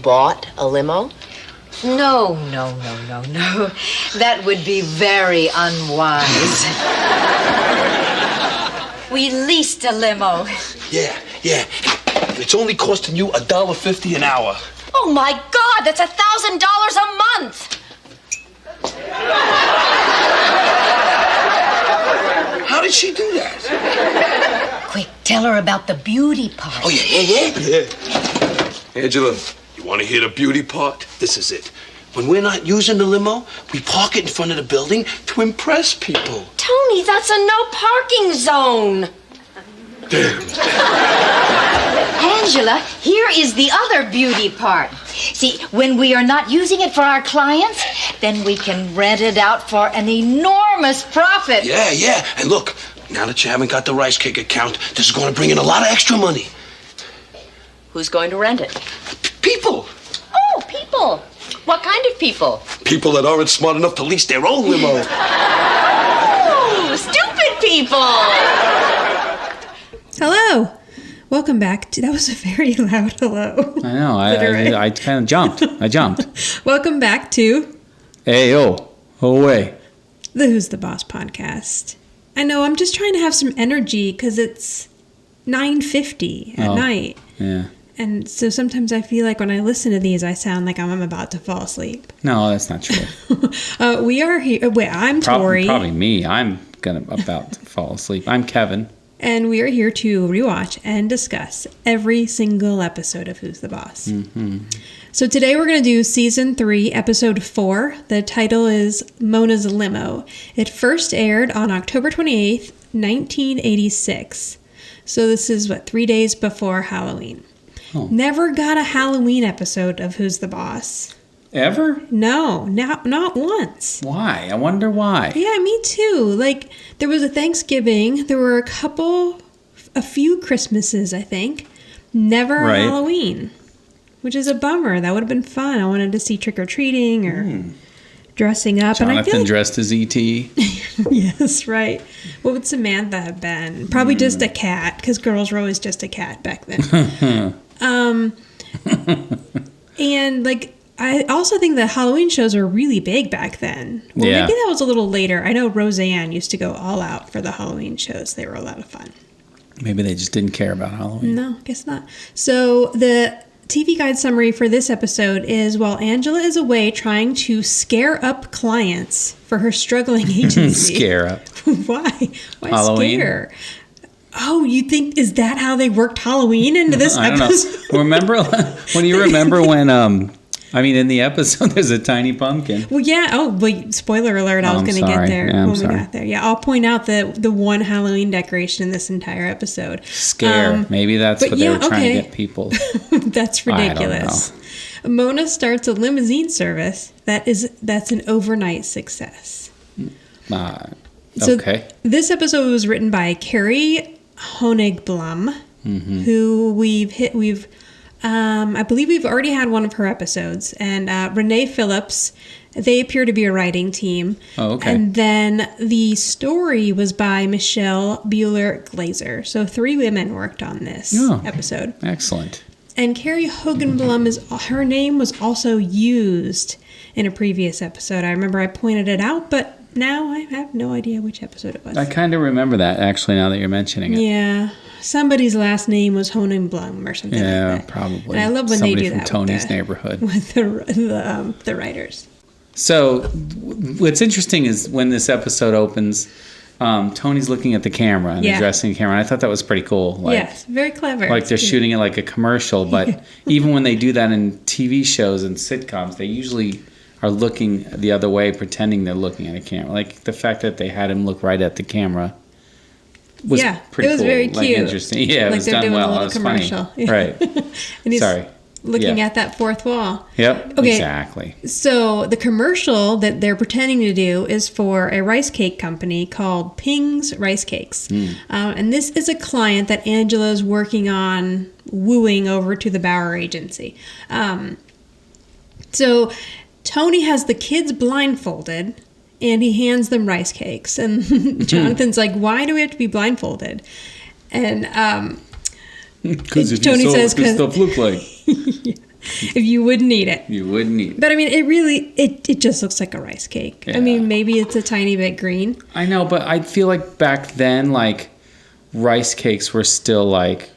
bought a limo? No. That would be very unwise. We leased a limo. Yeah. And it's only costing you $1.50 an hour. Oh, my God, that's $1,000 a month. How did she do that? Quick, tell her about the beauty part. Oh, yeah. Angela, you want to hear the beauty part? This is it. When we're not using the limo, we park it in front of the building to impress people. Tony, that's a no parking zone. Damn. Angela, here is the other beauty part. See, when we are not using it for our clients, then we can rent it out for an enormous profit. Yeah. And look, now that you haven't got the rice cake account, this is going to bring in a lot of extra money. Who's going to rent it? People. Oh, people. What kind of people? People that aren't smart enough to lease their own limo. Oh, stupid people. Hello. Welcome back to... That was a very loud hello. I know. I kind of jumped. Welcome back to... Hey, yo. Away. The Who's the Boss podcast. I know, I'm just trying to have some energy because it's 9:50 at night. Yeah. And so sometimes I feel like when I listen to these, I sound like I'm about to fall asleep. No, that's not true. We are here... Wait, I'm Tori. Probably me. I'm about to fall asleep. I'm Kevin. And we are here to rewatch and discuss every single episode of Who's the Boss. Mm-hmm. So today we're going to do Season 3, Episode 4. The title is Mona's Limo. It first aired on October 28th, 1986. So this is, 3 days before Halloween. Oh. Never got a Halloween episode of Who's the Boss. Ever? No, not once. Why? I wonder why. Yeah, me too. Like, there was a Thanksgiving. There were a few Christmases, I think. Never a Halloween, which is a bummer. That would have been fun. I wanted to see trick-or-treating or dressing up. Jonathan and I feel like, dressed as E.T. Yes, right. What would Samantha have been? Probably just a cat, because girls were always just a cat back then. And, like... I also think that Halloween shows were really big back then. Well, maybe that was a little later. I know Roseanne used to go all out for the Halloween shows. They were a lot of fun. Maybe they just didn't care about Halloween. No, guess not. So the TV Guide summary for this episode is, while Angela is away trying to scare up clients for her struggling agency. Scare up. Why? Why Halloween? Scare? Oh, you think, is that how they worked Halloween into this episode? I don't know. Remember when... in the episode, there's a tiny pumpkin. Well, yeah. Oh, wait, spoiler alert. I was going to get there when we got there. Yeah, I'll point out the one Halloween decoration in this entire episode. Scare. Maybe that's what they were trying to get people. That's ridiculous. I don't know. Mona starts a limousine service that's an overnight success. Okay. So this episode was written by Carrie Honigblum, who I believe we've already had one of her episodes, and Renee Phillips. They appear to be a writing team. Oh, okay. And then the story was by Michelle Bueller-Glazer. So 3 women worked on this episode. Excellent. And Carrie Honigblum, her name was also used in a previous episode. I remember I pointed it out, but now I have no idea which episode it was. I kind of remember that, actually, now that you're mentioning it. Yeah. Somebody's last name was Honigblum or something like that. Yeah, probably. And I love when they do that. Somebody from Tony's neighborhood. With the writers. So what's interesting is when this episode opens, Tony's looking at the camera and addressing the camera. And I thought that was pretty cool. Yes, very clever. Like they're shooting it like a commercial. But even when they do that in TV shows and sitcoms, they usually are looking the other way, pretending they're looking at a camera. Like the fact that they had him look right at the camera was pretty cool. It was very cute. Interesting. Yeah, it was done well. It was commercial. Funny. Yeah. Right. And he's looking at that fourth wall. Yep, okay. Exactly. So the commercial that they're pretending to do is for a rice cake company called Ping's Rice Cakes. And this is a client that Angela's working on wooing over to the Bauer agency. So Tony has the kids blindfolded, and he hands them rice cakes. And Jonathan's like, why do we have to be blindfolded? And because Tony says, "Good stuff look like." if you wouldn't eat it. You wouldn't eat it. But I mean, it just looks like a rice cake. Yeah. I mean, maybe it's a tiny bit green. I know, but I feel like back then, like, rice cakes were still like,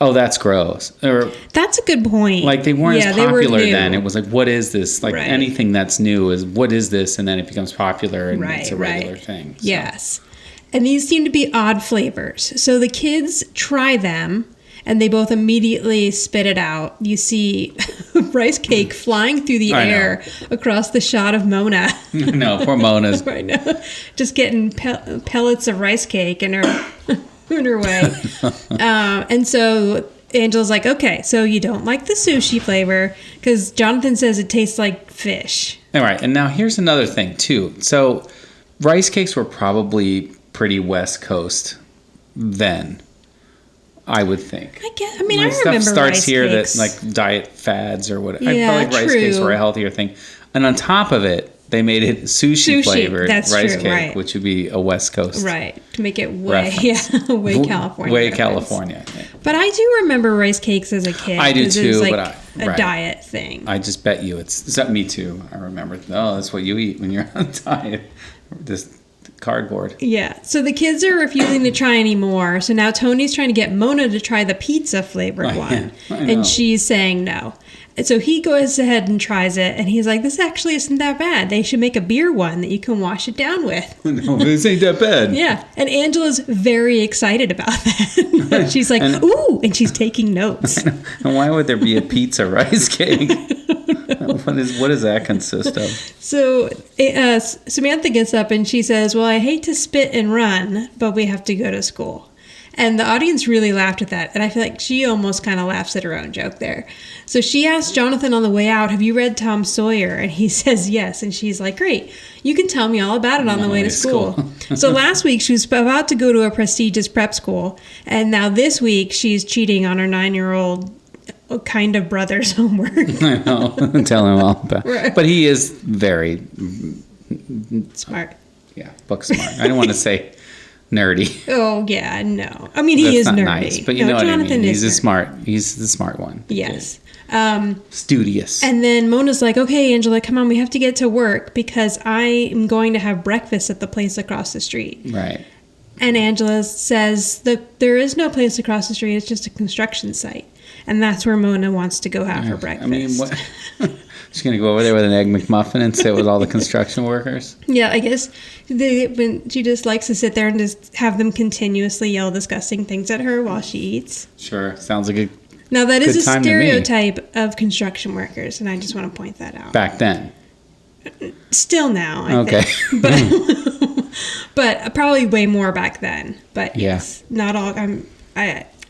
oh, that's gross. Or That's a good point. like they weren't as they were popular new. then. It was like, what is this? Like Right. anything that's new is what is this? And then it becomes popular and Right, it's a regular right. thing. So. Yes. And these seem to be odd flavors. So the kids try them and they both immediately spit it out. You see rice cake flying through the I know. air across the shot of Mona. No, poor Mona's. I know. Just getting pellets of rice cake in her in her way. And so Angela's like, okay, so you don't like the sushi flavor because Jonathan says it tastes like fish. All right, and now here's another thing too. So rice cakes were probably pretty West Coast then, I would think. I mean, When I stuff remember starts rice here cakes. that like diet fads or whatever. I Yeah, felt like rice cakes true. were a healthier thing. And on top of it, they made it sushi flavored that's rice true, cake, right. which would be a West Coast Right, to make it way, reference. way California. Way reference. California. But I do remember rice cakes as a kid. I do 'cause it was too, like but a right. diet thing. I just bet you it's me too. I remember. Oh, that's what you eat when you're on diet. This cardboard. Yeah, so the kids are refusing to try anymore. So now Tony's trying to get Mona to try the pizza flavored I one. know. And she's saying no. And so he goes ahead and tries it. And he's like, this actually isn't that bad. They should make a beer one that you can wash it down with. No, this ain't that bad. Yeah. And Angela's very excited about that. She's like, ooh, and she's taking notes. And why would there be a pizza rice cake? What does that consist of? So Samantha gets up and she says, well, I hate to spit and run, but we have to go to school. And the audience really laughed at that. And I feel like she almost kind of laughs at her own joke there. So she asked Jonathan on the way out, have you read Tom Sawyer? And he says yes. And she's like, great. You can tell me all about it on the way to school. So last week she was about to go to a prestigious prep school. And now this week she's cheating on her 9-year-old kind of brother's homework. I know. Tell him all about it. Right. But he is very, Smart. book smart. I don't want to say nerdy. Oh, yeah, no. I mean, he That's is not nerdy. nice, but you No, know what I Jonathan mean. is nerdy. He's the smart one. Yes. Studious. And then Mona's like, okay, Angela, come on, we have to get to work because I am going to have breakfast at the place across the street. Right. And Angela says that there is no place across the street, it's just a construction site. And that's where Mona wants to go have her breakfast. I mean, what? She's going to go over there with an Egg McMuffin and sit with all the construction workers? Yeah, I guess she just likes to sit there and just have them continuously yell disgusting things at her while she eats. Sure. Sounds like a Now, that is good a time to me. stereotype of construction workers, and I just want to point that out. Back then. Still now, I Okay. think. But probably way more back then. But Yeah. yes, not all.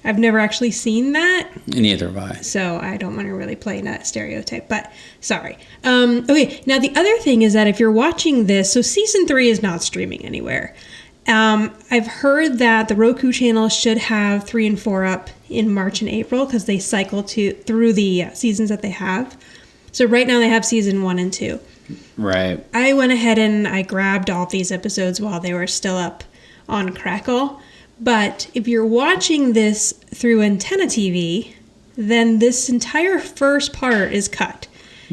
I've never actually seen that, Neither have I. so I don't want to really play that stereotype. But sorry. Okay. Now the other thing is that if you're watching this, so season 3 is not streaming anywhere. I've heard that the Roku channel should have 3 and 4 up in March and April because they cycle through the seasons that they have. So right now they have season 1 and 2. Right. I went ahead and I grabbed all these episodes while they were still up on Crackle. But if you're watching this through Antenna TV, then this entire first part is cut.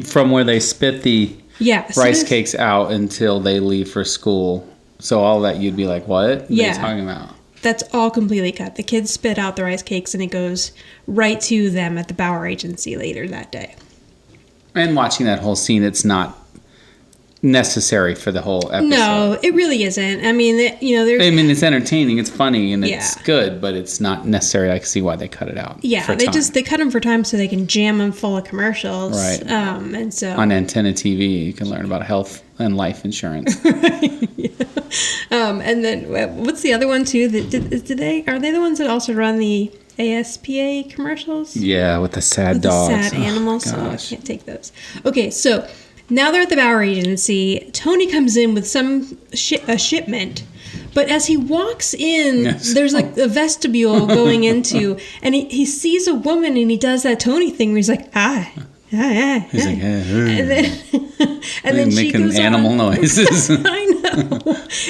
From where they spit the Yeah. rice cakes out until they leave for school. So all that you'd be like, what? What are Yeah. you talking about? That's all completely cut. The kids spit out the rice cakes and it goes right to them at the Bauer Agency later that day. And watching that whole scene, it's not necessary for the whole episode. No, it really isn't. I mean, there's... I mean, it's entertaining, it's funny, and it's Yeah. good, but it's not necessary. I can see why they cut it out. Yeah, for they time. cut them for time so they can jam them full of commercials. Right. And so... On Antenna TV, you can learn about health and life insurance. And then what's the other one too? Are they the ones that also run the ASPA commercials? Yeah, with the sad With the dogs. sad animals. Oh, Oh, I gosh. can't take those. Okay, so now they're at the Bauer Agency. Tony comes in with a shipment. But as he walks in, Yes. there's like a vestibule going into, and he sees a woman and he does that Tony thing where he's like, hi. He's like, And then she making goes animal on. noises. I know.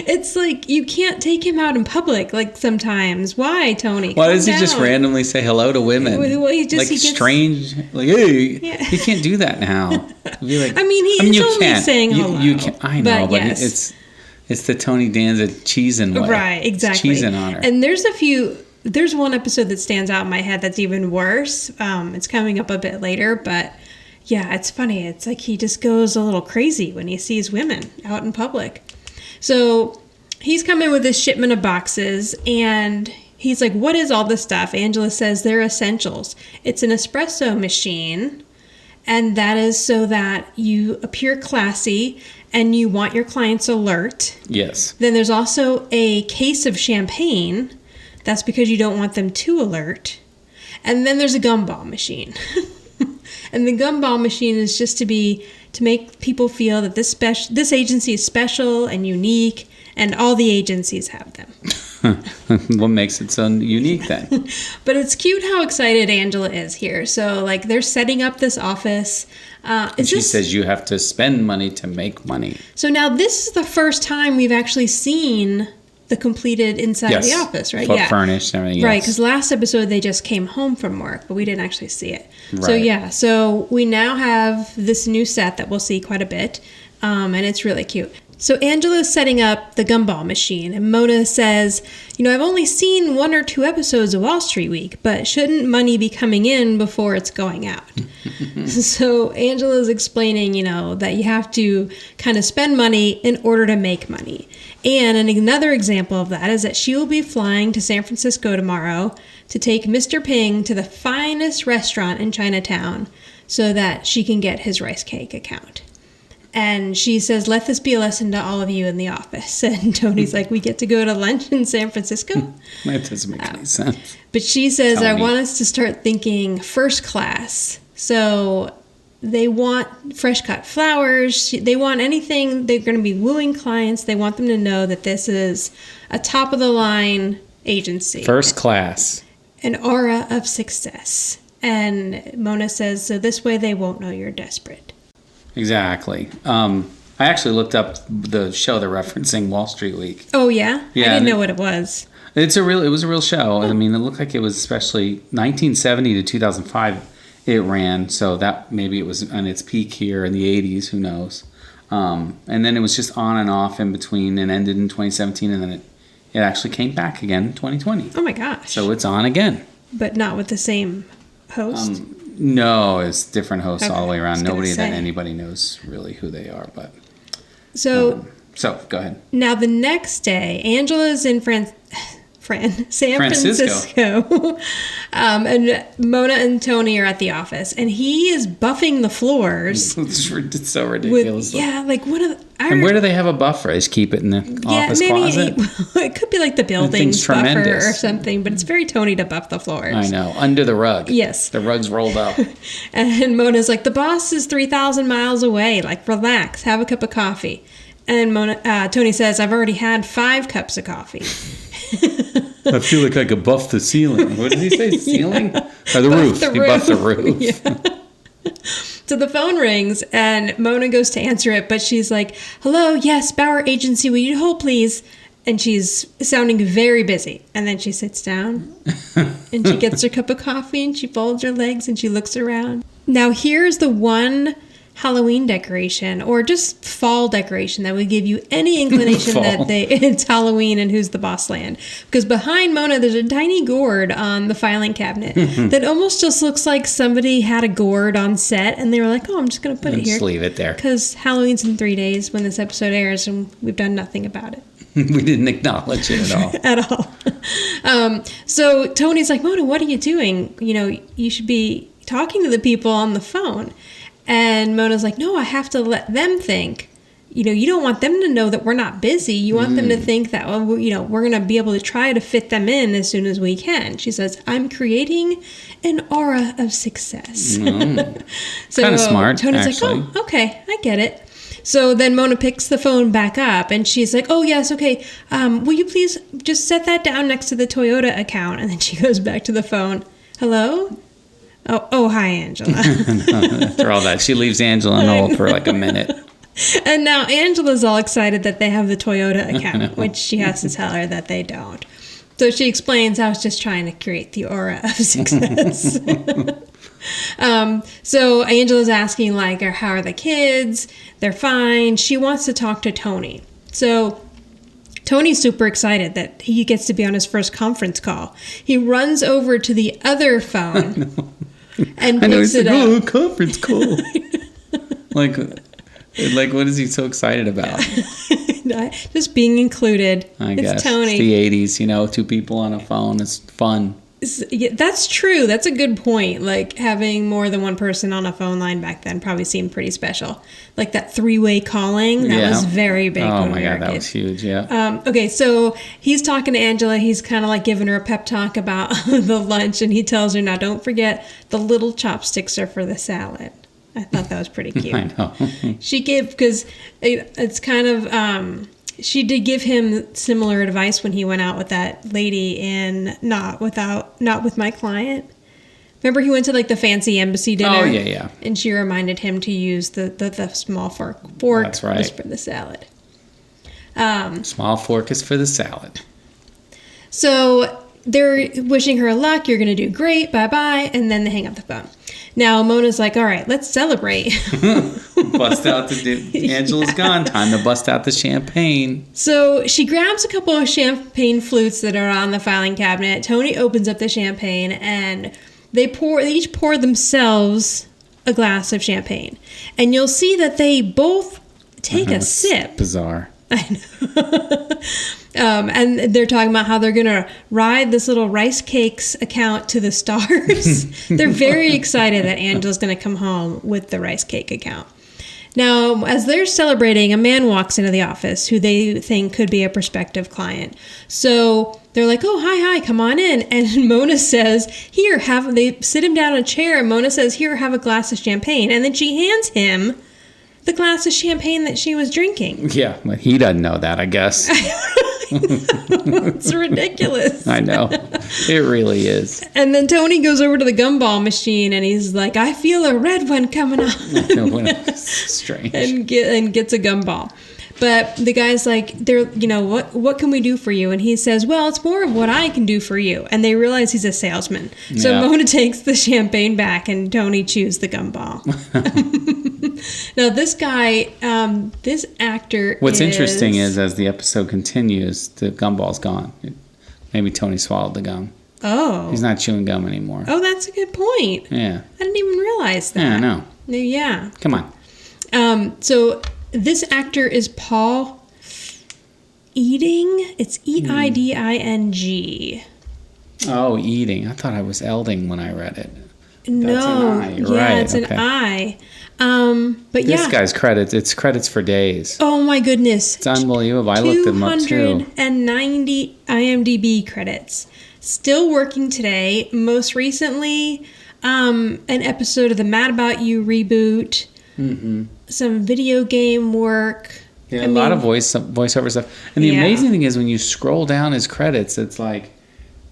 It's like you can't take him out in public. Like sometimes, why, Tony? Why Calm does he just down. randomly say hello to women? Well, he like gets- strange, like hey, Yeah. he can't do that now. Be like, I mean, he is you only can't. saying You- hello. You can, I know, but yes. it's the Tony Danza cheesing way. Right, exactly. It's cheesing on her. And there's one episode that stands out in my head that's even worse. It's coming up a bit later, but yeah, it's funny. It's like he just goes a little crazy when he sees women out in public. So he's coming with this shipment of boxes, and he's like, what is all this stuff? Angela says they're essentials. It's an espresso machine, and that is so that you appear classy and you want your clients alert. Yes. Then there's also a case of champagne. That's because you don't want them too alert. And then there's a gumball machine. And the gumball machine is just to make people feel that this agency is special and unique, and all the agencies have them. What makes it so unique then? But it's cute how excited Angela is here. So like they're setting up this office. She says you have to spend money to make money. So now this is the first time we've actually seen the completed inside of the office, right? Furnished and everything. Right, yes. because last episode they just came home from work, but we didn't actually see it. So Right. yeah, so we now have this new set that we'll see quite a bit, and it's really cute. So Angela's setting up the gumball machine, and Mona says, I've only seen 1 or 2 episodes of Wall Street Week, but shouldn't money be coming in before it's going out? So Angela's explaining, that you have to kind of spend money in order to make money. And another example of that is that she will be flying to San Francisco tomorrow to take Mr. Ping to the finest restaurant in Chinatown so that she can get his rice cake account. And she says, let this be a lesson to all of you in the office. And Tony's like, we get to go to lunch in San Francisco? That doesn't make any sense. But she says, Tony. I want us to start thinking first class. So they want fresh cut flowers. They want anything. They're going to be wooing clients. They want them to know that this is a top of the line agency. First class. An aura of success. And Mona says, so this way they won't know you're desperate. Exactly. I actually looked up the show they're referencing, Wall Street Week. Oh, yeah? Yeah, I didn't know what it was. It was a real show. I mean, it looked like it was especially 1970 to 2005 it ran. So that maybe it was on its peak here in the 80s. Who knows? And then it was just on and off in between and ended in 2017. And then it actually came back again in 2020. Oh, my gosh. So it's on again. But not with the same host? No, it's different hosts all the way I around. was gonna Nobody that say. anybody knows really who they are. But So so go ahead. now the next day, Angela's in San Francisco. And Mona and Tony are at the office, and he is buffing the floors. It's so ridiculous. Like one of the... And where do they have a buffer? Just keep it in the office closet? It could be like the building's thing's buffer tremendous. or something, but it's very Tony to buff the floors. I know. Under the rug. Yes. The rug's rolled up. And Mona's like, the boss is 3,000 miles away. Like, relax, have a cup of coffee. And Tony says, I've already had 5 cups of coffee. I feel like I could buff the ceiling. What did he say? Ceiling? Or the roof. He buffed the roof. Yeah. So the phone rings, and Mona goes to answer it, but she's like, hello, yes, Bauer Agency, will you hold, please? And she's sounding very busy. And then she sits down, and she gets her cup of coffee, and she folds her legs, and she looks around. Now, here's the one Halloween decoration, or just fall decoration, that would give you any inclination that it's Halloween and Who's the Boss land. Because behind Mona, there's a tiny gourd on the filing cabinet that almost just looks like somebody had a gourd on set, and they were like, oh, I'm just going to put it here. Just leave it there. Because Halloween's in 3 days when this episode airs, and we've done nothing about it. We didn't acknowledge it at all. So Tony's like, Mona, what are you doing? You should be talking to the people on the phone. And Mona's like, no, I have to let them think. You don't want them to know that we're not busy. You want them to think that, well, we're going to be able to try to fit them in as soon as we can. She says, I'm creating an aura of success. So kind of smart, Tony's actually. like, oh, okay, I get it. So then Mona picks the phone back up, and she's like, oh, yes, okay. Will you please just set that down next to the Toyota account? And then she goes back to the phone. Hello? Oh, hi, Angela. After all that, she leaves Angela in the hole for like a minute. And now Angela's all excited that they have the Toyota account, which she has to tell her that they don't. So she explains, I was just trying to create the aura of success. So Angela's asking, like, how are the kids? They're fine. She wants to talk to Tony. So Tony's super excited that he gets to be on his first conference call. He runs over to the other phone and picks it up. Oh, conference call. like, what is he so excited about? Just being included. I it's guess. Tony. It's the 80s, 2 people on a phone. It's fun. Yeah, that's true. That's a good point. Like, having more than one person on a phone line back then probably seemed pretty special. Like that 3-way calling, that was very big. Oh when my we were God, that kids. was huge, yeah. Okay, so he's talking to Angela. He's kind of like giving her a pep talk about the lunch, and he tells her, now don't forget, the little chopsticks are for the salad. I thought that was pretty cute. I know. She gave, because it's kind of... she did give him similar advice when he went out with that lady in Not With My Client. Remember he went to like the fancy embassy dinner? Oh, yeah. And she reminded him to use the small fork. That's right. Was for the salad. Small fork is for the salad. So they're wishing her luck. You're going to do great. Bye-bye. And then they hang up the phone. Now Mona's like, all right, let's celebrate. Bust out Angela's gone. Time to bust out the champagne. So she grabs a couple of champagne flutes that are on the filing cabinet. Tony opens up the champagne, and they each pour themselves a glass of champagne. And you'll see that they both take a sip. Bizarre. I know. And they're talking about how they're going to ride this little rice cakes account to the stars. They're very excited that Angela's going to come home with the rice cake account. Now, as they're celebrating, a man walks into the office who they think could be a prospective client. So they're like, oh, hi, come on in. And Mona says, they sit him down in a chair, and Mona says, here, have a glass of champagne. And then she hands him the glass of champagne that she was drinking. Yeah, but he doesn't know that, I guess. It's ridiculous. I know. It really is. And then Tony goes over to the gumball machine, and he's like, I feel a red one coming on. Strange. and gets a gumball. But the guy's like, what can we do for you? And he says, well, it's more of what I can do for you. And they realize he's a salesman. So Mona takes the champagne back, and Tony chews the gumball. Now, this guy, this actor What's interesting is, as the episode continues, the gumball's gone. Maybe Tony swallowed the gum. Oh. He's not chewing gum anymore. Oh, that's a good point. Yeah. I didn't even realize that. Yeah, I know. Yeah. Come on. So this actor is Paul Eading. It's Eiding. Oh, eating. I thought I was Elding when I read it. No. That's an I. Yeah, Right. it's an I. But This guy's credits. It's credits for days. Oh my goodness. It's unbelievable. I looked them up too. 290 IMDb credits. Still working today. Most recently, an episode of the Mad About You reboot. Mm-hmm. Some video game work. Yeah, a lot of voiceover stuff. And the amazing thing is when you scroll down his credits, it's like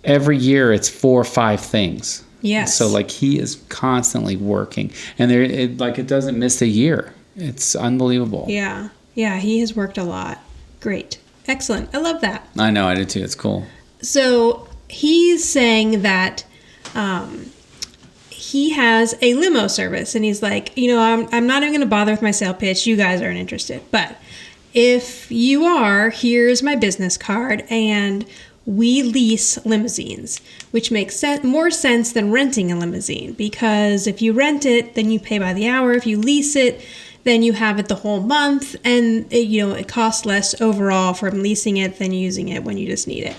every year it's 4 or 5 things. Yes. So like he is constantly working, and it doesn't miss a year. It's unbelievable. Yeah. Yeah, he has worked a lot. Great. Excellent. I love that. I know, I did too. It's cool. So he's saying that he has a limo service, and he's like, I'm not even going to bother with my sale pitch. You guys aren't interested. But if you are, here's my business card, and we lease limousines, which makes more sense than renting a limousine, because if you rent it, then you pay by the hour. If you lease it, then you have it the whole month, and it costs less overall from leasing it than using it when you just need it.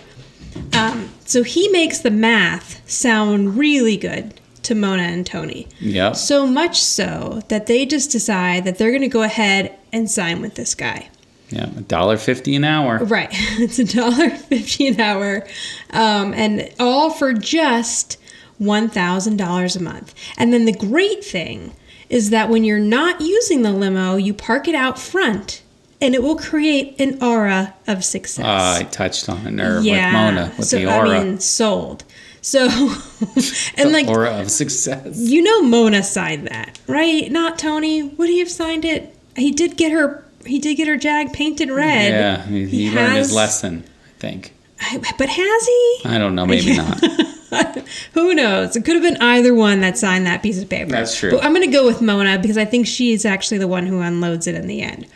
So he makes the math sound really good to Mona and Tony. Yeah. So much so that they just decide that they're going to go ahead and sign with this guy. Yeah, $1.50 an hour. Right. It's $1.50 an hour. And all for just $1,000 a month. And then the great thing is that when you're not using the limo, you park it out front, and it will create an aura of success. I touched on a nerve with Mona with the aura. Sold. So, and like, aura of success. you know, Mona signed that, right? Not Tony. Would he have signed it? He did get her Jag painted red. Yeah, he learned his lesson, I think. But has he? I don't know, maybe not. Who knows? It could have been either one that signed that piece of paper. That's true. But I'm going to go with Mona because I think she's actually the one who unloads it in the end.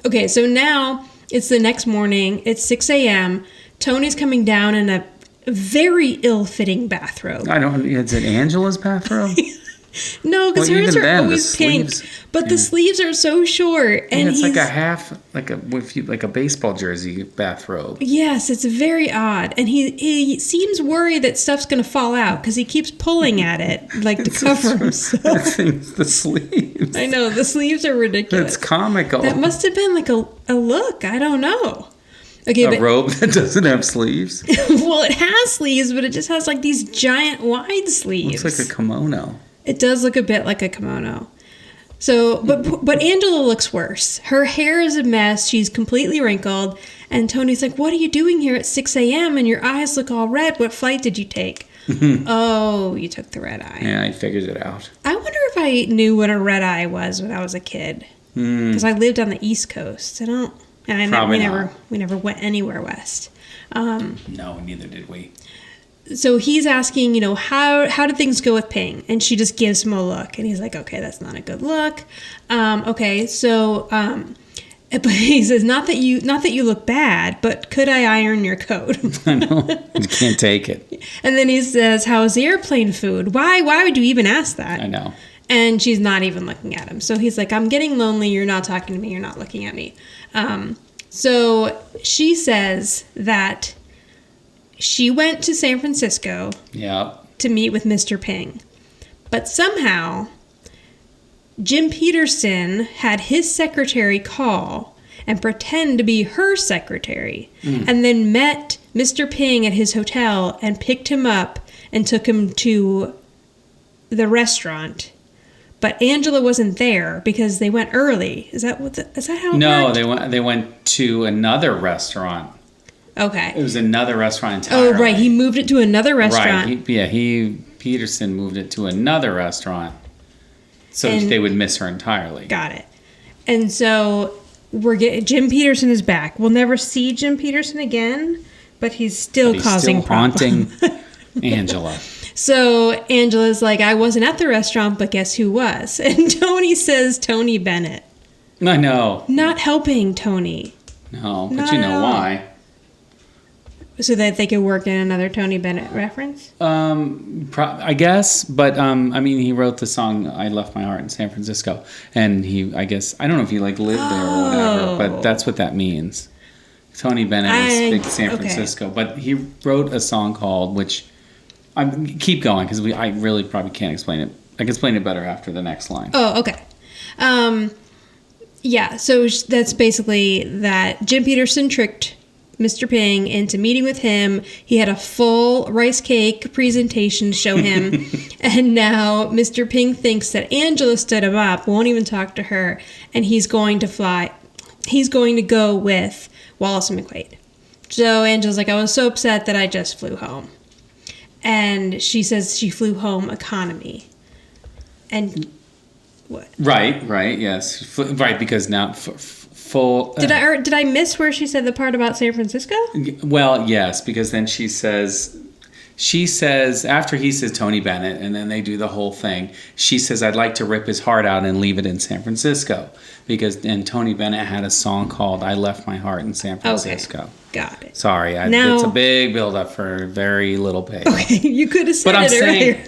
Okay, so now it's the next morning. It's 6 a.m. Tony's coming down in a very ill-fitting bathrobe. Is it Angela's bathrobe? No, because Well, hers even are then, the always pink. sleeves- But the sleeves are so short. And it's he's, like a half, like a baseball jersey bathrobe. yes, it's very odd. And he seems worried that stuff's going to fall out because he keeps pulling at it, like to cover himself. The sleeves. I know, the sleeves are ridiculous. It's comical. That must have been like a look. I don't know. Okay, A robe that doesn't have sleeves. well, it has sleeves, but it just has like these giant wide sleeves. Looks like a kimono. It does look a bit like a kimono. So, but Angela looks worse. Her hair is a mess. She's completely wrinkled. And Tony's like, "What are you doing here at 6 a.m. and your eyes look all red? What flight did you take?" Oh, you took the red eye. Yeah, I figured it out. I wonder if I knew what a red eye was when I was a kid. Because I lived on the East Coast. I don't. And we never went anywhere west. No, neither did we. So he's asking, how did things go with Ping? And she just gives him a look. And he's like, okay, that's not a good look. Okay, so, but he says, not that you look bad, but could I iron your coat? I know. You can't take it. And then he says, how's the airplane food? Why would you even ask that? I know. And she's not even looking at him. So he's like, I'm getting lonely. You're not talking to me. You're not looking at me. So she says that she went to San Francisco to meet with Mr. Ping. But somehow, Jim Peterson had his secretary call and pretend to be her secretary. And then met Mr. Ping at his hotel and picked him up and took him to the restaurant. But Angela wasn't there because they went early. Is that how it No, worked? they went to another restaurant. Okay. It was another restaurant entirely. Oh, right. He moved it to another restaurant. Right. Peterson moved it to another restaurant so they would miss her entirely. Got it. And so Jim Peterson is back. We'll never see Jim Peterson again, but he's still causing haunting problems. Angela. So Angela's like, I wasn't at the restaurant, but guess who was? And Tony says Tony Bennett. I know. Not helping Tony. No, but Not you at know all. why. So that they could work in another Tony Bennett reference? I guess, but he wrote the song "I Left My Heart in San Francisco," and I don't know if he lived there or whatever, but that's what that means. Tony Bennett is big San Francisco, but he wrote a song called keep going because I really probably can't explain it. I can explain it better after the next line. Oh, okay. Yeah, so that's basically that Jim Peterson tricked Mr. Ping into meeting with him. He had a full rice cake presentation to show him. And now Mr. Ping thinks that Angela stood him up, won't even talk to her, and he's going to go with Wallace and McQuaid. So Angela's like, I was so upset that I just flew home. And she says she flew home economy. And what? Right, yes. Right, because now full... Did I miss where she said the part about San Francisco? Well, yes, because then she says, after he says Tony Bennett, and then they do the whole thing, she says, I'd like to rip his heart out and leave it in San Francisco. And Tony Bennett had a song called I Left My Heart in San Francisco. Okay. Got it. Sorry, it's a big build-up for very little payoff. Okay, you could have said it earlier.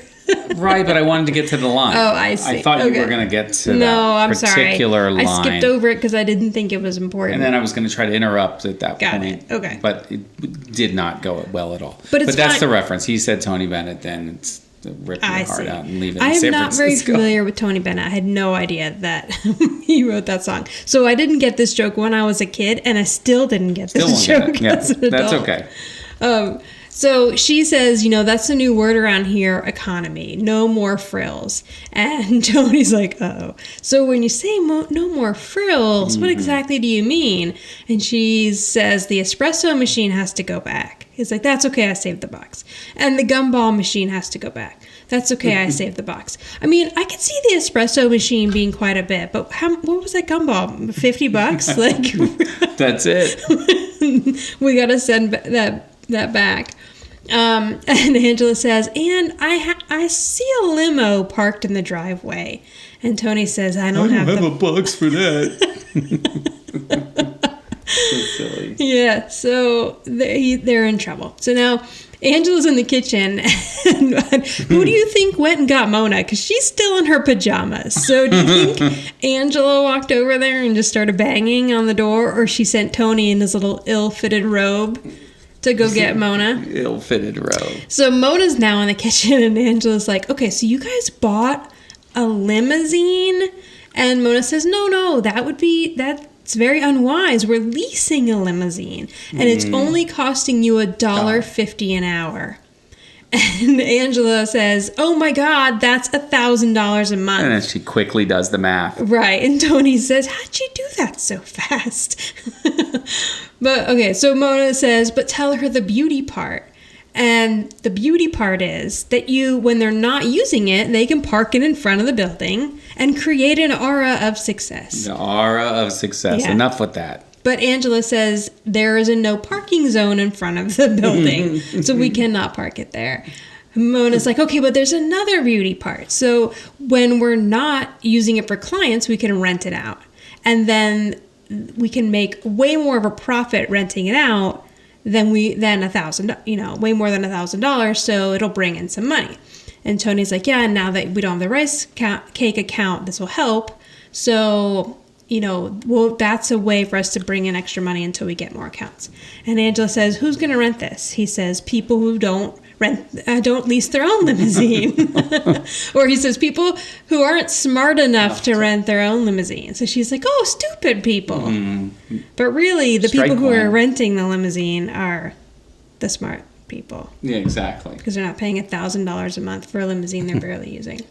Right, but I wanted to get to the line. Oh, I see. I thought you were going to get to I'm particular sorry. line. I skipped over it because I didn't think it was important. And then I was going to try to interrupt at that Got point. it. Okay. But it did not go well at all. But that's the reference. He said Tony Bennett, then it's rip your heart out and leave it in San Francisco. I am not very familiar with Tony Bennett. I had no idea that he wrote that song. So I didn't get this joke when I was a kid, and I still didn't get this joke as an adult. That's okay. So she says, that's the new word around here, economy. No more frills. And Tony's like, uh-oh. So when you say no more frills, what exactly do you mean? And she says the espresso machine has to go back. He's like, that's okay, I saved the box. And the gumball machine has to go back. That's okay, I saved the box. I mean, I could see the espresso machine being quite a bit, but what was that gumball? $50? Like, That's it. We got to send that back. And Angela says, and I see a limo parked in the driveway. And Tony says, I don't have a box for that. So silly. Yeah, so they're in trouble. So now Angela's in the kitchen. And who do you think went and got Mona? Because she's still in her pajamas. So do you think Angela walked over there and just started banging on the door? Or she sent Tony in his little ill-fitted robe to go get Mona? Ill-fitted robe. So Mona's now in the kitchen, and Angela's like, okay, so you guys bought a limousine? And Mona says, no, that's very unwise. We're leasing a limousine, and it's only costing you $1.50 an hour. And Angela says, oh my God, that's $1,000 a month. And then she quickly does the math. Right. And Tony says, how'd you do that so fast? But okay, so Mona says, but tell her the beauty part. And the beauty part is that when they're not using it, they can park it in front of the building and create an aura of success. The aura of success. Yeah. Enough with that. But Angela says there is a no parking zone in front of the building, so we cannot park it there. Mona's like, okay, but there's another beauty part. So when we're not using it for clients, we can rent it out. And then we can make way more of a profit renting it out than $1,000, way more than $1,000. So it'll bring in some money. And Tony's like, yeah, and now that we don't have the rice cake account, this will help. So, that's a way for us to bring in extra money until we get more accounts. And Angela says, who's going to rent this? He says, people who don't lease their own limousine. Or he says, people who aren't smart enough to rent their own limousine. So she's like, oh, stupid people. Mm-hmm. But really, the people who are renting the limousine are the smart people. Yeah, exactly. Because they're not paying $1,000 a month for a limousine they're barely using.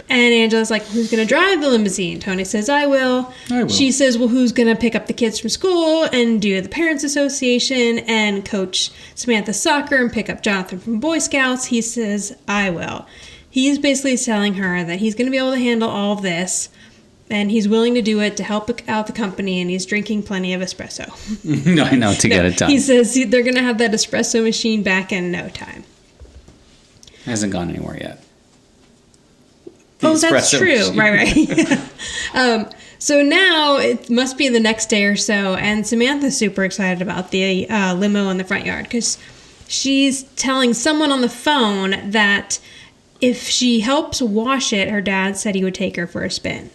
And Angela's like, who's going to drive the limousine? Tony says, I will. She says, well, who's going to pick up the kids from school and do the parents association and coach Samantha's soccer and pick up Jonathan from Boy Scouts? He says, I will. He's basically telling her that he's going to be able to handle all of this, and he's willing to do it to help out the company, and he's drinking plenty of espresso. No, I know, to get it done. He says they're going to have that espresso machine back in no time. Hasn't gone anywhere yet. Oh, that's true. Machine. Right. So now it must be the next day or so, and Samantha's super excited about the limo in the front yard because she's telling someone on the phone that if she helps wash it, her dad said he would take her for a spin.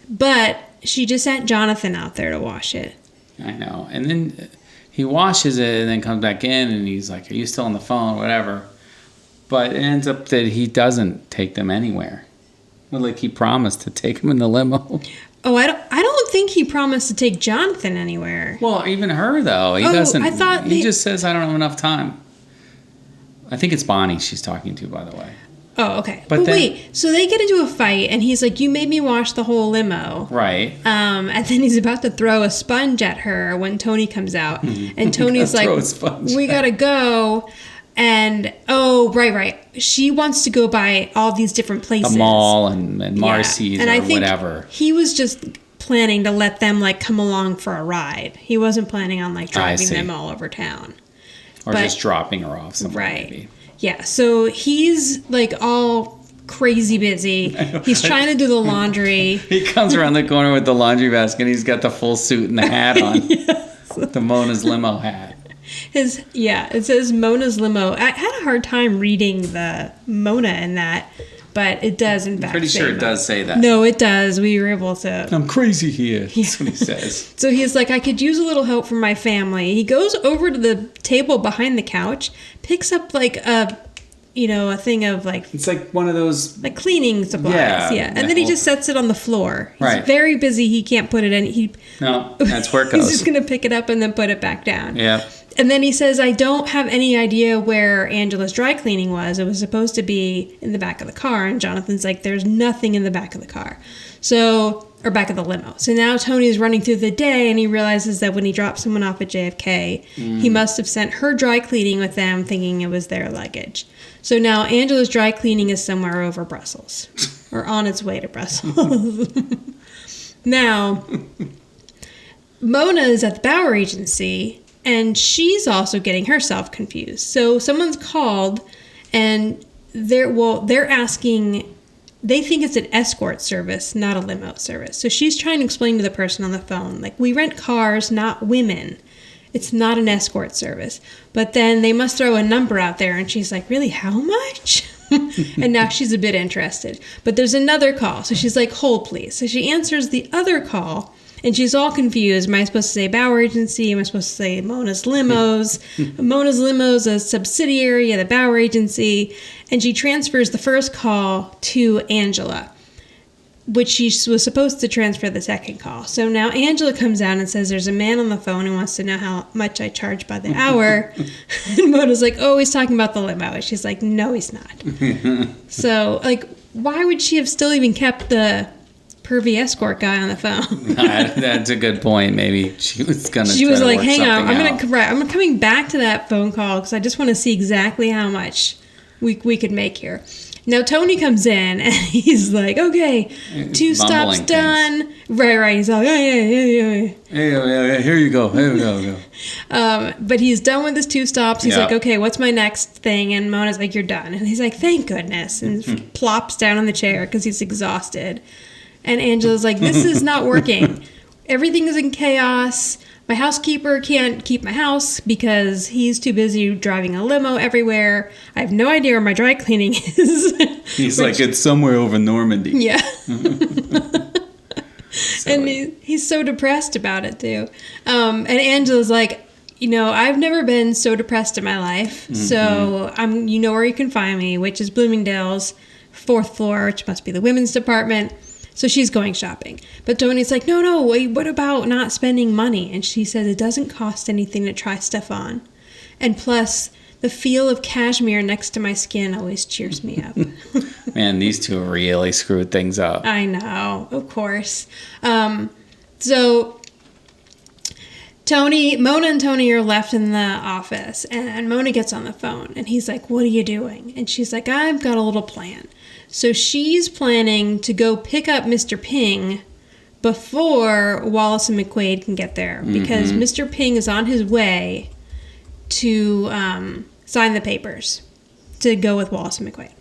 But she just sent Jonathan out there to wash it. I know. And then he washes it and then comes back in and he's like, are you still on the phone? Whatever. But it ends up that he doesn't take them anywhere. Well, like he promised to take him in the limo. Oh, I don't think he promised to take Jonathan anywhere. Well, even her though. He doesn't. I thought he just says I don't have enough time. I think it's Bonnie she's talking to, by the way. Oh, okay. But wait, so they get into a fight and he's like, you made me wash the whole limo. Right. And then he's about to throw a sponge at her when Tony comes out. And Tony's like, we gotta go. And, right. She wants to go by all these different places. The mall and Marcy's and or I think whatever. He was just planning to let them, come along for a ride. He wasn't planning on, driving them all over town. Or just dropping her off somewhere. Right. Maybe. Yeah, so he's, all crazy busy. He's trying to do the laundry. He comes around the corner with the laundry basket and he's got the full suit and the hat on. Yes. The Mona's limo hat. It says Mona's limo. I had a hard time reading the Mona in that, but it does in fact. I'm pretty sure it does say that. No, it does. We were able to. I'm crazy here. That's what he says. So he's like, I could use a little help from my family. He goes over to the table behind the couch, picks up a thing of It's like one of those cleaning supplies. Yeah. And then he just sets it on the floor. He's very busy. He can't put it in. No, that's where it goes. He's just gonna pick it up and then put it back down. Yeah. And then he says, I don't have any idea where Angela's dry cleaning was. It was supposed to be in the back of the car. And Jonathan's like, there's nothing in the back of the car. Or back of the limo. So now Tony's running through the day and he realizes that when he dropped someone off at JFK, he must have sent her dry cleaning with them thinking it was their luggage. So now Angela's dry cleaning is somewhere over Brussels or on its way to Brussels. Now, Mona is at the Bauer Agency and she's also getting herself confused. So someone's called and they're asking. They think it's an escort service, not a limo service. So she's trying to explain to the person on the phone, like, we rent cars, not women. It's not an escort service. But then they must throw a number out there, and she's like, really, how much? And now she's a bit interested. But there's another call. So she's like, hold, please. So she answers the other call, and she's all confused. Am I supposed to say Bauer Agency? Am I supposed to say Mona's Limos? Mona's Limos, a subsidiary of the Bauer Agency. And she transfers the first call to Angela, which she was supposed to transfer the second call. So now Angela comes out and says, there's a man on the phone who wants to know how much I charge by the hour. And Mona's like, oh, he's talking about the limo. And she's like, no, he's not. So, like, why would she have still even kept the pervy escort guy on the phone? That's a good point. Maybe she was gonna. She was like, "Hang on, I'm I'm coming back to that phone call because I just want to see exactly how much we could make here." Now Tony comes in and he's like, "Okay, 2 stops done." Things. Right. He's like, "Yeah. Hey, here you go. Here we go." But he's done with his 2 stops. He's like, "Okay, what's my next thing?" And Mona's like, "You're done." And he's like, "Thank goodness," and plops down on the chair because he's exhausted. And Angela's like, this is not working. Everything is in chaos. My housekeeper can't keep my house because he's too busy driving a limo everywhere. I have no idea where my dry cleaning is. He's like, it's somewhere over Normandy. Yeah. And he's so depressed about it, too. And Angela's like, I've never been so depressed in my life. Mm-hmm. So you know where you can find me, which is Bloomingdale's 4th floor, which must be the women's department. So she's going shopping. But Tony's like, no, wait, what about not spending money? And she says it doesn't cost anything to try stuff on. And plus, the feel of cashmere next to my skin always cheers me up. Man, these two really screwed things up. I know, of course. So Mona and Tony are left in the office. And Mona gets on the phone. And he's like, what are you doing? And she's like, I've got a little plan. So she's planning to go pick up Mr. Ping before Wallace and McQuaid can get there. Because Mr. Ping is on his way to sign the papers to go with Wallace and McQuaid.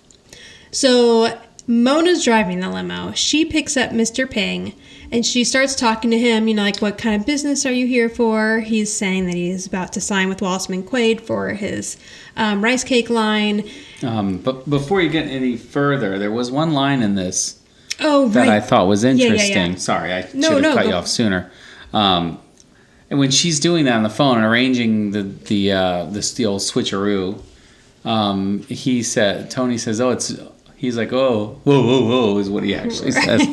So Mona's driving the limo. She picks up Mr. Ping and she starts talking to him, like, what kind of business are you here for? He's saying that he's about to sign with Wallace and McQuaid for his rice cake line. But before you get any further, there was one line in this that I thought was interesting. Yeah. Sorry, I should have cut you off sooner. And when she's doing that on the phone and arranging the old switcheroo, Tony says, he's like, oh, whoa, is what he actually says.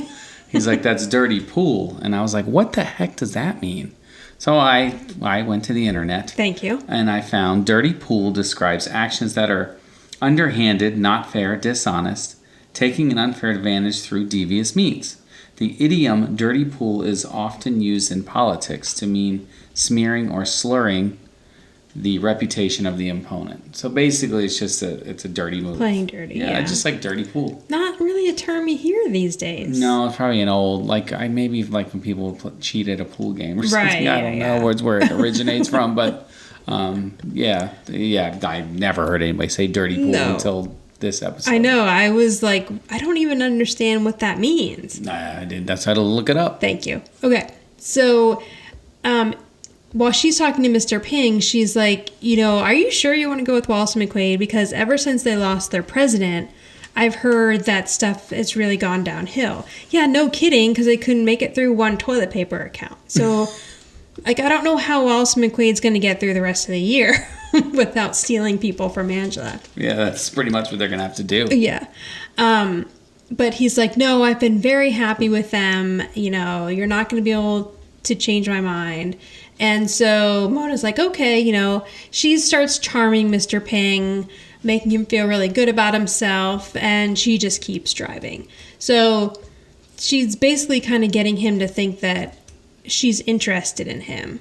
He's like, that's dirty pool. And I was like, what the heck does that mean? So I went to the internet. Thank you. And I found dirty pool describes actions that are underhanded, not fair, dishonest, taking an unfair advantage through devious means. The idiom dirty pool is often used in politics to mean smearing or slurring the reputation of the opponent. So basically, it's a dirty move. Playing dirty, yeah. Just like dirty pool. Not really a term you hear these days. No, it's probably an old, maybe when people cheat at a pool game or something. Right, I don't know where it originates from, but I never heard anybody say dirty pool until this episode. I know. I was like, I don't even understand what that means. I did. That's how to look it up. Thank you. Okay. So, while she's talking to Mr. Ping, she's like, are you sure you want to go with Wallace and McQuaid? Because ever since they lost their president, I've heard that stuff has really gone downhill. Yeah, no kidding, because they couldn't make it through one toilet paper account. So, I don't know how Wallace and McQuaid's going to get through the rest of the year without stealing people from Angela. Yeah, that's pretty much what they're going to have to do. Yeah. But he's like, no, I've been very happy with them. You're not going to be able to change my mind. And so Mona's like, okay, you know, she starts charming Mr. Ping, making him feel really good about himself, and she just keeps driving. So she's basically kind of getting him to think that she's interested in him.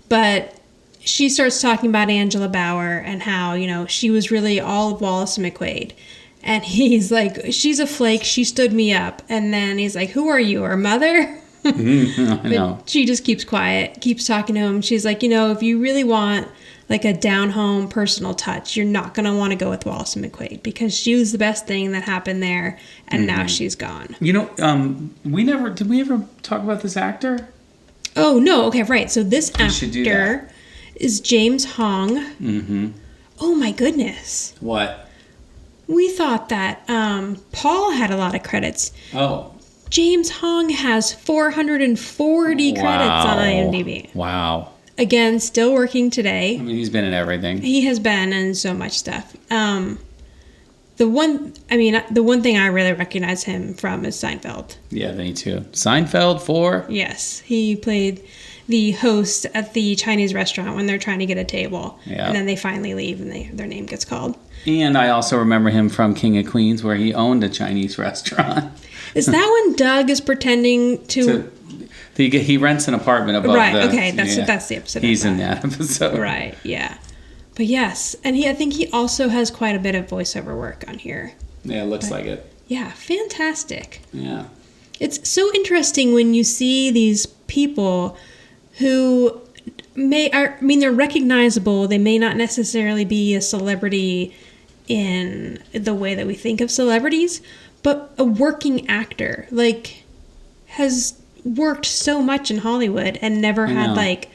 But she starts talking about Angela Bauer and how, you know, she was really all of Wallace and McQuade. And he's like, she's a flake, she stood me up. And then he's like, who are you, her mother? I know. But she just keeps quiet, keeps talking to him. She's like, you know, if you really want like a down-home personal touch, you're not going to want to go with Wallace and McQuade because she was the best thing that happened there, and now she's gone. You know, did we ever talk about this actor? Oh, no. Okay, right. So this should do actor is James Hong. Mm-hmm. Oh, my goodness. What? We thought that Paul had a lot of credits. Oh. James Hong has 440 credits on IMDb. Wow. Again, still working today. I mean, he's been in everything. He has been in so much stuff. The one thing I really recognize him from is Seinfeld. Yeah, me too. Seinfeld 4? Yes. He played the host at the Chinese restaurant when they're trying to get a table. Yeah. And then they finally leave and their name gets called. And I also remember him from King of Queens, where he owned a Chinese restaurant. Is that when Doug is pretending to he rents an apartment above okay, that's the episode. He's in that episode. Right, yeah. But yes, and I think he also has quite a bit of voiceover work on here. Yeah, it looks like it. Yeah, fantastic. Yeah. It's so interesting when you see these people who they're recognizable. They may not necessarily be a celebrity in the way that we think of celebrities, but a working actor, like, has worked so much in Hollywood and never had, like,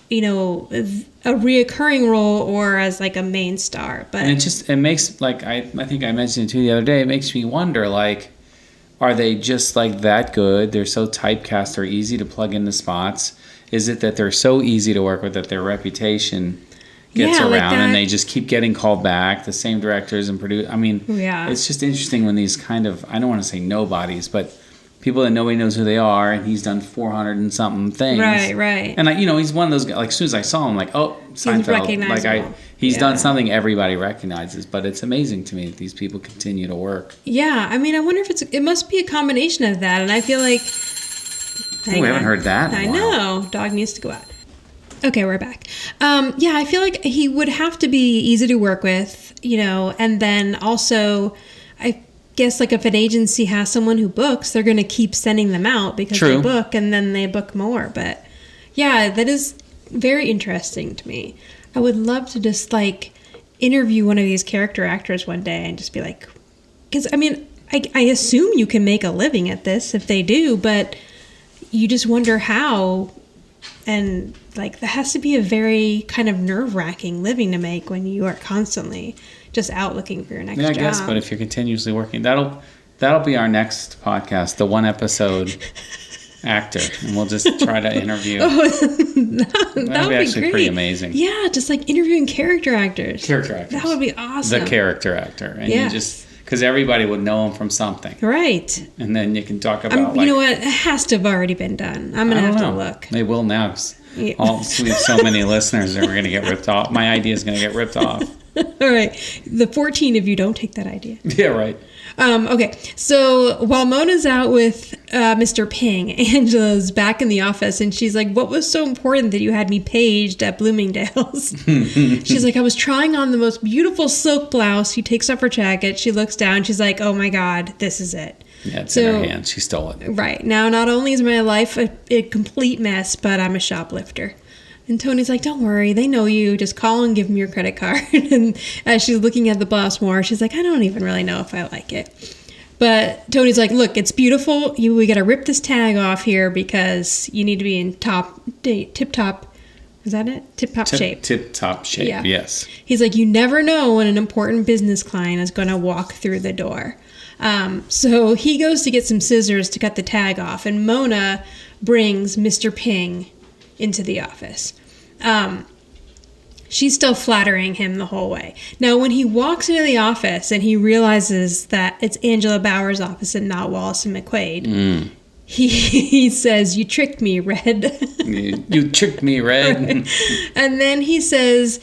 you know, a reoccurring role or as, like, a main star. But and it makes, like, I think I mentioned it to you the other day, it makes me wonder, like, are they just, like, that good? They're so typecast, they're easy to plug into spots. Is it that they're so easy to work with that their reputation gets around and they just keep getting called back, the same directors and producers? I mean, it's just interesting when these kind of, I don't want to say nobodies, but people that nobody knows who they are, and he's done 400 and something things. Right. And, he's one of those guys, like, as soon as I saw him, like, oh, Seinfeld. Like, he's done something everybody recognizes, but it's amazing to me that these people continue to work. Yeah, I mean, I wonder if it must be a combination of that, and I feel like... we haven't heard that in a while. I know. Dog needs to go out. Okay, we're back. Yeah, I feel like he would have to be easy to work with, you know, and then also, I guess, like, if an agency has someone who books, they're going to keep sending them out because they book, and then they book more. But, yeah, that is very interesting to me. I would love to just, like, interview one of these character actors one day and just be like... Because, I mean, I assume you can make a living at this if they do, but... You just wonder how, and, like, that has to be a very kind of nerve-wracking living to make when you are constantly just out looking for your next job. I guess, but if you're continuously working, that'll be our next podcast, the one episode actor, and we'll just try to interview. That would be actually pretty amazing. Yeah, just like interviewing character actors. That would be awesome. The character actor, and you just. Because everybody would know him from something. Right. And then you can talk about, you know what? It has to have already been done. I'm going to have to look. They will now. We have so many listeners that we're going to get ripped off. My idea is going to get ripped off. All right. The 14 of you don't take that idea. Yeah, right. Okay, so while Mona's out with Mr. Ping, Angela's back in the office, and she's like, what was so important that you had me paged at Bloomingdale's? She's like, I was trying on the most beautiful silk blouse. She takes off her jacket. She looks down. She's like, oh, my God, this is it. Yeah, it's in her hand. She stole it. Right. Now, not only is my life a complete mess, but I'm a shoplifter. And Tony's like, don't worry, they know you. Just call and give them your credit card. And as she's looking at the blouse more, she's like, I don't even really know if I like it. But Tony's like, look, it's beautiful. We got to rip this tag off here because you need to be in tip-top. Is that it? Tip-top shape. Tip-top shape, yeah. Yes. He's like, you never know when an important business client is going to walk through the door. So he goes to get some scissors to cut the tag off. And Mona brings Mr. Ping into the office. She's still flattering him the whole way. Now, when he walks into the office and he realizes that it's Angela Bauer's office and not Wallace and McQuade, he says, "You tricked me, Red." You tricked me, Red. And then he says,